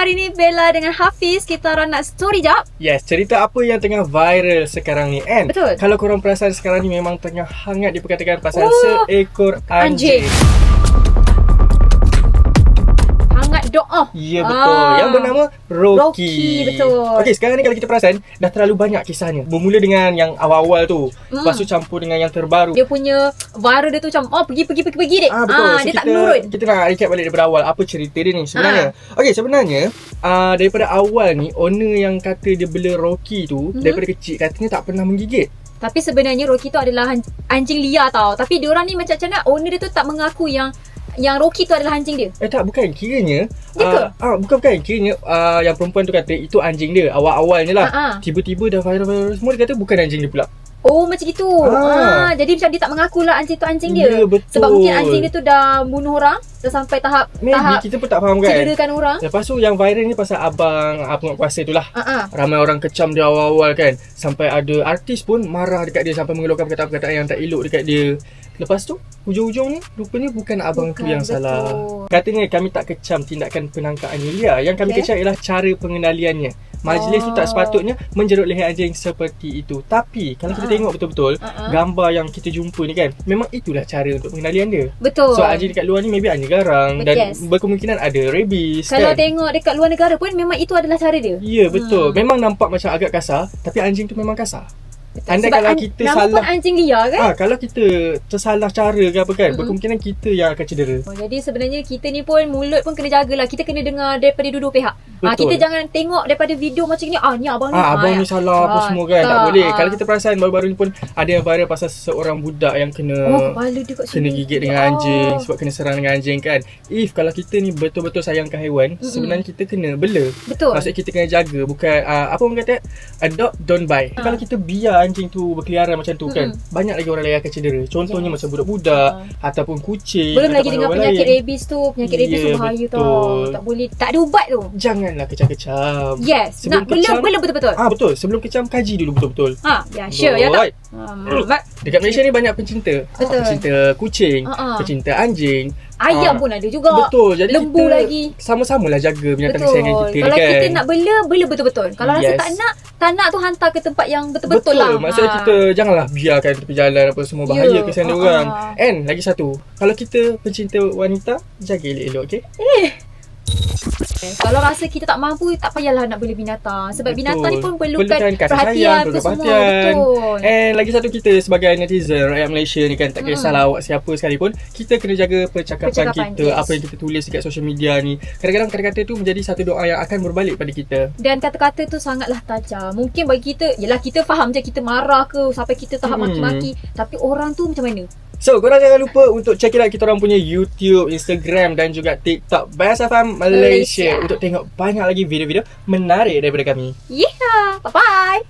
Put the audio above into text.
hari ni Bella dengan Hafiz, kita orang nak story jap. Yes, cerita apa yang tengah viral sekarang ni, kan? Betul. Kalau korang perasan sekarang ni memang tengah hangat diperkatakan pasal seekor anjing. Hangat doa. Ya, betul. Yang bernama Rocky. Rocky, betul. Okey, sekarang ni kalau kita perasan, dah terlalu banyak kisahnya. Bermula dengan yang awal-awal tu. Lepas tu campur dengan yang terbaru. Dia punya viral dia tu macam pergi dek. Betul. So, dia tak menurun. Kita nak recap balik daripada awal. Apa cerita dia ni sebenarnya? Okey, sebenarnya daripada awal ni, owner yang kata dia bela Rocky tu daripada kecil, katanya tak pernah menggigit. Tapi sebenarnya Rocky tu adalah anjing liar tau. Tapi diorang ni macam mana owner dia tu tak mengaku yang Rocky tu adalah anjing dia. Tak, bukan. Kiranya Bukan. Kiranya yang perempuan tu kata itu anjing dia awal-awalnya lah. Tiba-tiba dah viral semua, dia kata bukan anjing dia pula. Oh, macam gitu. Jadi macam dia tak mengaku lah anjing tu anjing dia. Ya, betul. Sebab mungkin anjing dia tu dah bunuh orang, dah sampai tahap kita pun tak faham kan. cederakan orang. Lepas tu yang viral ni pasal abang penguasa tu lah. Ramai orang kecam dia awal-awal kan. Sampai ada artis pun marah dekat dia, sampai mengeluarkan perkataan-perkataan yang tak elok dekat dia. Lepas tu hujung-hujung ni rupanya bukan abang tu yang salah. Katanya kami tak kecam tindakan penangkapan liar. Yang kami kecam ialah cara pengendaliannya. Majlis tu tak sepatutnya menjerut leher anjing seperti itu. Tapi kalau kita tengok betul-betul gambar yang kita jumpa ni kan, memang itulah cara untuk pengendalian dia. Betul. So anjing dekat luar ni maybe anjing garang dan berkemungkinan ada rabies. Kalau kan? tengok dekat luar negara pun memang itu adalah cara dia. Ya, betul. Memang nampak macam agak kasar, tapi anjing tu memang kasar. Andai Sebab kalau kita nama salah pun anjing liar kan. kalau kita tersalah cara ke apa kan, berkemungkinan kita yang akan cedera. Jadi sebenarnya kita ni pun mulut pun kena jagalah. Kita kena dengar daripada dua pihak. Kita jangan tengok daripada video macam ni, ni abang ni abang ni salah apa semua kan. Tak boleh. Kalau kita perasan baru-baru ni pun ada yang viral pasal seorang budak yang kena gigit dengan anjing sebab kena serang dengan anjing kan. Kalau kita ni betul-betul sayangkan haiwan, sebenarnya kita kena bela. Betul. Maksudnya kita kena jaga, bukan apa orang kata, adopt don't buy. Kalau kita biar anjing tu berkeliaran macam tu kan, banyak lagi orang lain akan cedera. Contohnya macam budak-budak ataupun kucing. Belum lagi dengan penyakit rabies tu. Penyakit rabies tu bahaya tau. Tak boleh, tak ada ubat tu. Janganlah kecam-kecam. Yes. Sebelum kecam, bela betul-betul. Betul. Sebelum kecam, kaji dulu betul-betul. Sure ya tak. Dekat Malaysia ni banyak pencinta. Betul. Pencinta kucing, pencinta anjing. Ayam pun ada juga. Betul. Jadi lembu kita lagi. sama-samalah jaga binatang kesayangan kita Kalau ni kan. kita nak bela betul-betul. Kalau rasa tak nak tu hantar ke tempat yang betul-betul lah. Maksudnya kita janganlah biarkan tepi jalan apa semua, bahaya kesan dia orang. And lagi satu, kalau kita pencinta wanita, jaga elok-elok, okey? Kalau rasa kita tak mampu, tak payahlah nak bela binatang. Sebab binatang ni pun perlukan kasih perhatian sayang, ke semua. perhatian. Betul. And lagi satu, kita sebagai netizen, rakyat Malaysia ni kan, tak kisahlah awak siapa sekalipun, kita kena jaga percakapan kita, apa yang kita tulis dekat social media ni. Kadang-kadang kata-kata tu menjadi satu doa yang akan berbalik pada kita. Dan kata-kata tu sangatlah tajam. Mungkin bagi kita, yelah kita faham je kita marah ke sampai kita tahap maki-maki. Tapi orang tu macam mana? So, korang jangan lupa untuk check it out kita orang punya YouTube, Instagram dan juga TikTok Best FM Malaysia untuk tengok banyak lagi video-video menarik daripada kami. Yeah, bye-bye.